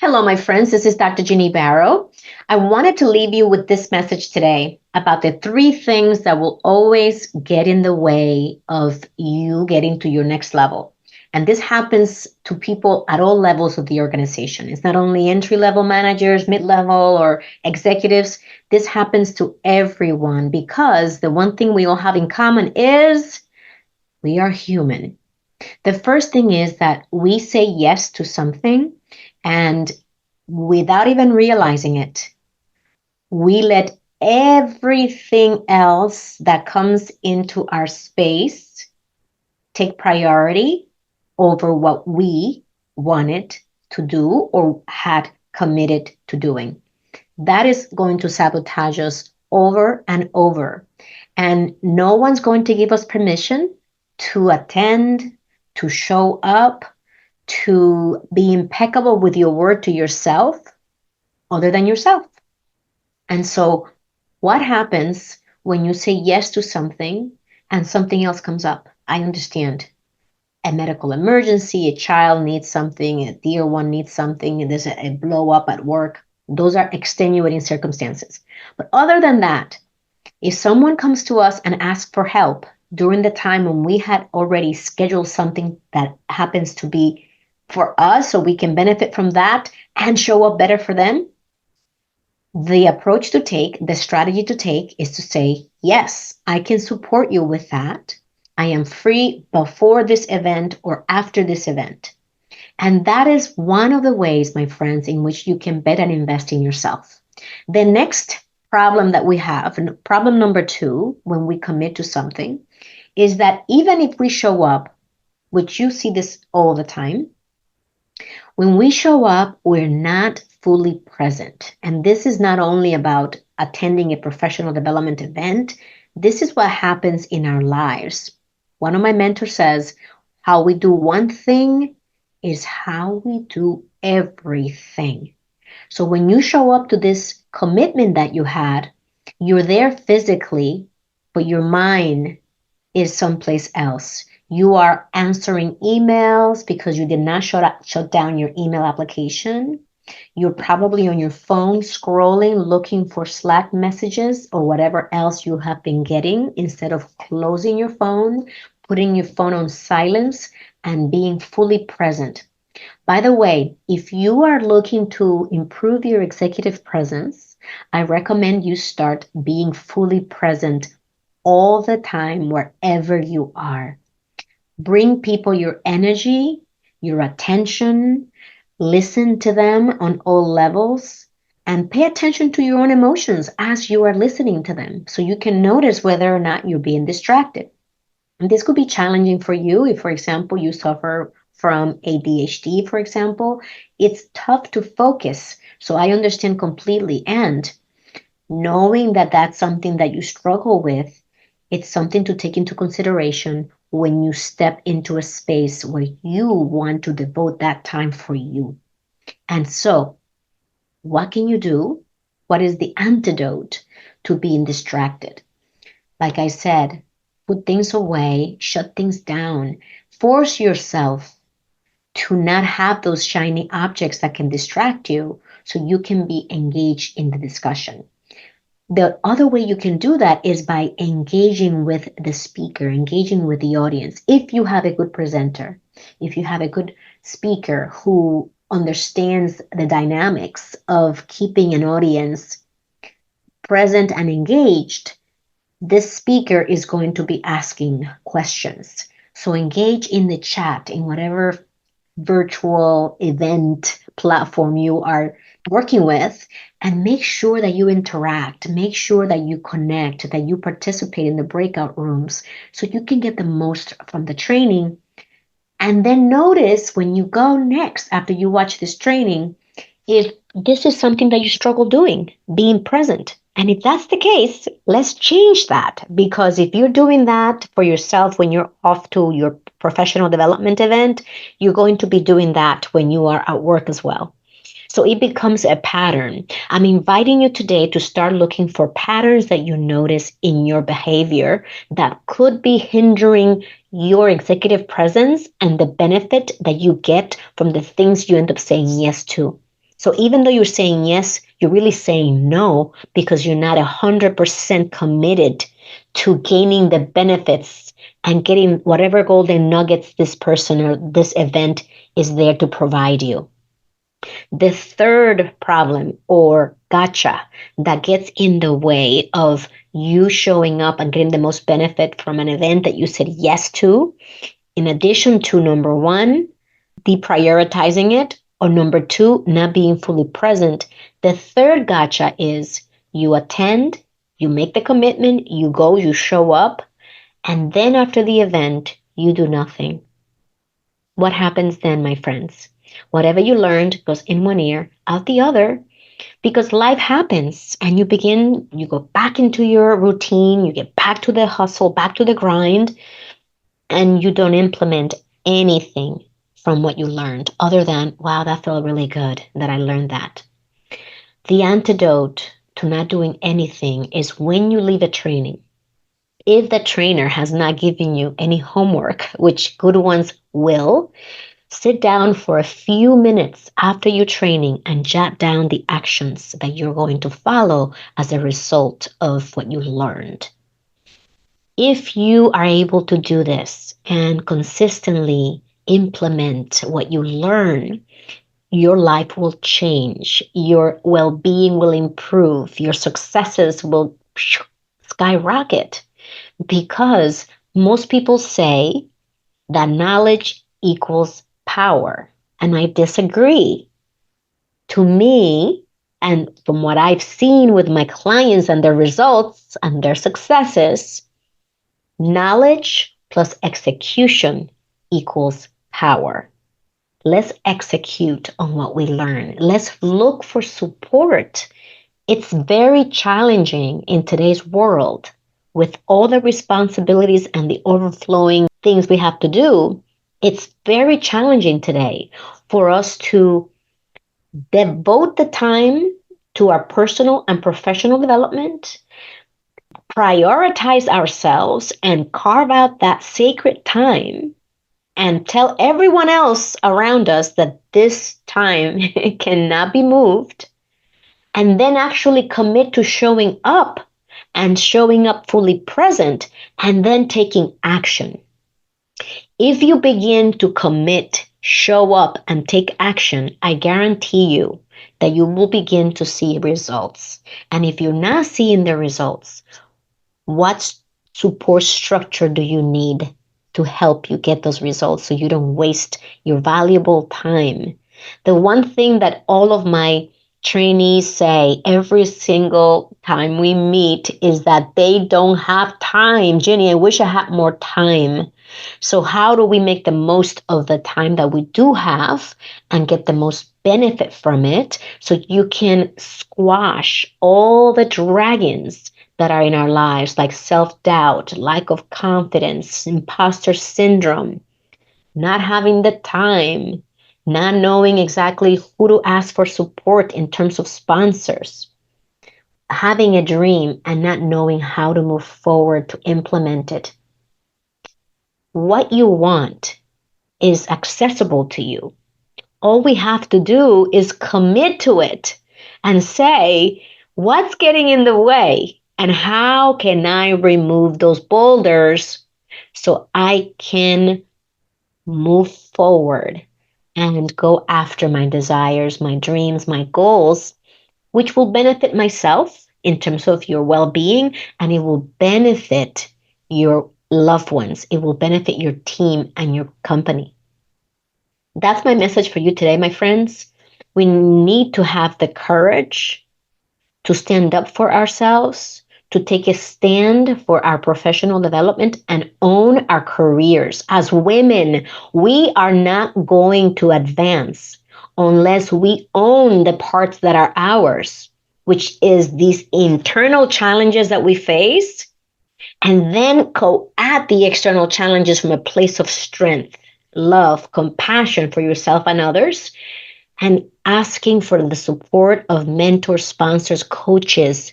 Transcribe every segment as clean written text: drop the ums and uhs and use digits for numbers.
Hello, my friends. This is Dr. Ginny Baro. I wanted to leave you with this message today about the three things that will always get in the way of you getting to your next level. And this happens to people at all levels of the organization. It's not only entry level managers, mid level, or executives. This happens to everyone because the one thing we all have in common is we are human. The first thing is that we say yes to something, and without even realizing it, we let everything else that comes into our space take priority over what we wanted to do or had committed to doing. That is going to sabotage us over and over. And no one's going to give us permission to attend, to show up, to be impeccable with your word to yourself other than yourself. And so, what happens when you say yes to something and something else comes up? I understand. A medical emergency, a child needs something, a dear one needs something, and there's a blow up at work. Those are extenuating circumstances. But other than that, if someone comes to us and asks for help during the time when we had already scheduled something that happens to be for us so we can benefit from that and show up better for them, the approach to take, the strategy to take is to say, yes, I can support you with that. I am free before this event or after this event. And that is one of the ways, my friends, in which you can bet and invest in yourself. The next problem that we have, and problem number 2, when we commit to something, is that even if we show up, which you see this all the time, when we show up, we're not fully present. And this is not only about attending a professional development event, this is what happens in our lives. One of my mentors says, how we do one thing is how we do everything. So when you show up to this commitment that you had, you're there physically, but your mind is someplace else. You are answering emails because you did not shut down your email application. You're probably on your phone scrolling, looking for Slack messages or whatever else you have been getting instead of closing your phone, putting your phone on silence, and being fully present. By the way, if you are looking to improve your executive presence, I recommend you start being fully present all the time, wherever you are. Bring people your energy, your attention, listen to them on all levels, and pay attention to your own emotions as you are listening to them so you can notice whether or not you're being distracted. And this could be challenging for you if, for example, you suffer from ADHD, for example. It's tough to focus. So I understand completely. And knowing that that's something that you struggle with, it's something to take into consideration when you step into a space where you want to devote that time for you. And so, what can you do? What is the antidote to being distracted? Like I said, put things away, shut things down, force yourself to not have those shiny objects that can distract you so you can be engaged in the discussion. The other way you can do that is by engaging with the speaker, engaging with the audience. If you have a good presenter, if you have a good speaker who understands the dynamics of keeping an audience present and engaged, this speaker is going to be asking questions. So engage in the chat in whatever virtual event platform you are working with, and make sure that you interact, make sure that you connect, that you participate in the breakout rooms so you can get the most from the training. And then notice when you go next after you watch this training, if this is something that you struggle doing, being present. And if that's the case, let's change that. Because if you're doing that for yourself when you're off to your professional development event, you're going to be doing that when you are at work as well. So it becomes a pattern. I'm inviting you today to start looking for patterns that you notice in your behavior that could be hindering your executive presence and the benefit that you get from the things you end up saying yes to. So even though you're saying yes, you're really saying no because you're not 100% committed to gaining the benefits and getting whatever golden nuggets this person or this event is there to provide you. The third problem or gotcha that gets in the way of you showing up and getting the most benefit from an event that you said yes to, in addition to number one, deprioritizing it, or number two, not being fully present. The third gotcha is you attend, you make the commitment, you go, you show up, and then after the event, you do nothing. What happens then, my friends? Whatever you learned goes in one ear, out the other, because life happens and you go back into your routine, you get back to the hustle, back to the grind, and you don't implement anything from what you learned other than, wow, that felt really good that I learned that. The antidote to not doing anything is when you leave a training. If the trainer has not given you any homework, which good ones will, sit down for a few minutes after your training and jot down the actions that you're going to follow as a result of what you learned. If you are able to do this and consistently implement what you learn, your life will change, your well being will improve, your successes will skyrocket because most people say that knowledge equals power. And I disagree. To me, and from what I've seen with my clients and their results and their successes, knowledge plus execution equals power. Let's execute on what we learn. Let's look for support. It's very challenging in today's world with all the responsibilities and the overflowing things we have to do. It's very challenging today for us to devote the time to our personal and professional development, prioritize ourselves, and carve out that sacred time and tell everyone else around us that this time cannot be moved, and then actually commit to showing up and showing up fully present and then taking action. If you begin to commit, show up, and take action, I guarantee you that you will begin to see results. And if you're not seeing the results, what support structure do you need to help you get those results so you don't waste your valuable time? The one thing that all of my trainees say every single time we meet is that they don't have time. Ginny, I wish I had more time. So how do we make the most of the time that we do have and get the most benefit from it so you can squash all the dragons that are in our lives, like self-doubt, lack of confidence, imposter syndrome, not having the time, not knowing exactly who to ask for support in terms of sponsors, having a dream and not knowing how to move forward to implement it. What you want is accessible to you. All we have to do is commit to it and say, what's getting in the way? And how can I remove those boulders so I can move forward and go after my desires, my dreams, my goals, which will benefit myself in terms of your well being, and it will benefit your loved ones. It will benefit your team and your company. That's my message for you today, my friends. We need to have the courage to stand up for ourselves, to take a stand for our professional development and own our careers. As women, we are not going to advance unless we own the parts that are ours, which is these internal challenges that we face, and then go at the external challenges from a place of strength, love, compassion for yourself and others, and asking for the support of mentors, sponsors, coaches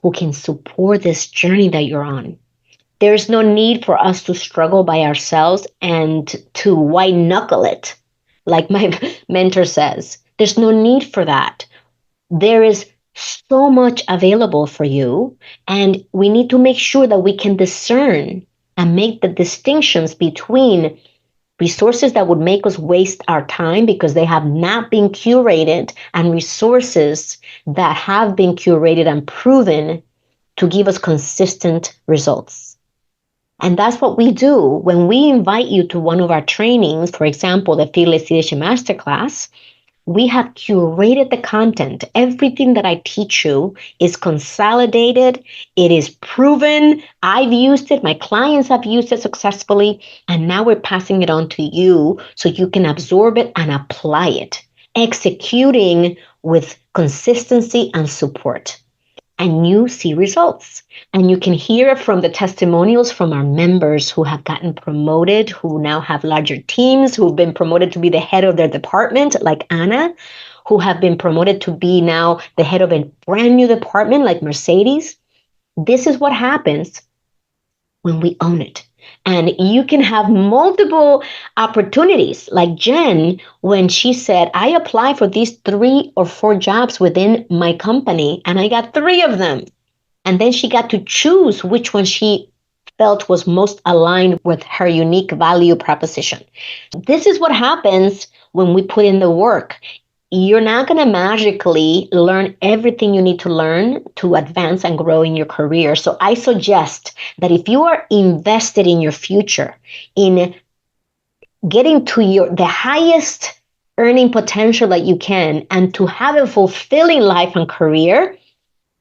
who can support this journey that you're on. There's no need for us to struggle by ourselves and to white knuckle it, like my mentor says. There's no need for that. There is so much available for you, and we need to make sure that we can discern and make the distinctions between resources that would make us waste our time because they have not been curated, and resources that have been curated and proven to give us consistent results. And that's what we do when we invite you to one of our trainings, for example, the Fearless Leadership Masterclass. We have curated the content. Everything that I teach you is consolidated. It is proven. I've used it. My clients have used it successfully. And now we're passing it on to you so you can absorb it and apply it, executing with consistency and support. And you see results. And you can hear from the testimonials from our members who have gotten promoted, who now have larger teams, who've been promoted to be the head of their department, like Anna, who have been promoted to be now the head of a brand new department, like Mercedes. This is what happens when we own it. And you can have multiple opportunities, like Jen, when she said, I applied for these 3 or 4 jobs within my company, and I got 3 of them. And then she got to choose which one she felt was most aligned with her unique value proposition. This is what happens when we put in the work. You're not going to magically learn everything you need to learn to advance and grow in your career. So I suggest that if you are invested in your future, in getting to the highest earning potential that you can, and to have a fulfilling life and career,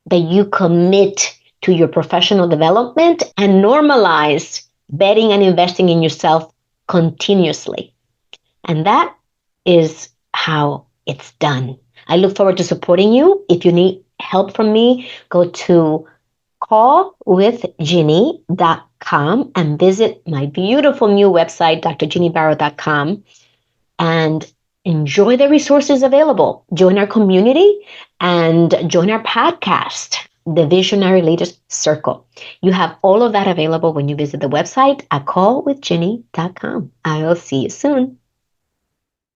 that you commit to your professional development and normalize betting and investing in yourself continuously. And that is how it's done. I look forward to supporting you. If you need help from me, go to callwithginny.com and visit my beautiful new website, drginnybaro.com, and enjoy the resources available. Join our community and join our podcast, the Visionary Leaders Circle. You have all of that available when you visit the website at callwithginny.com. I will see you soon.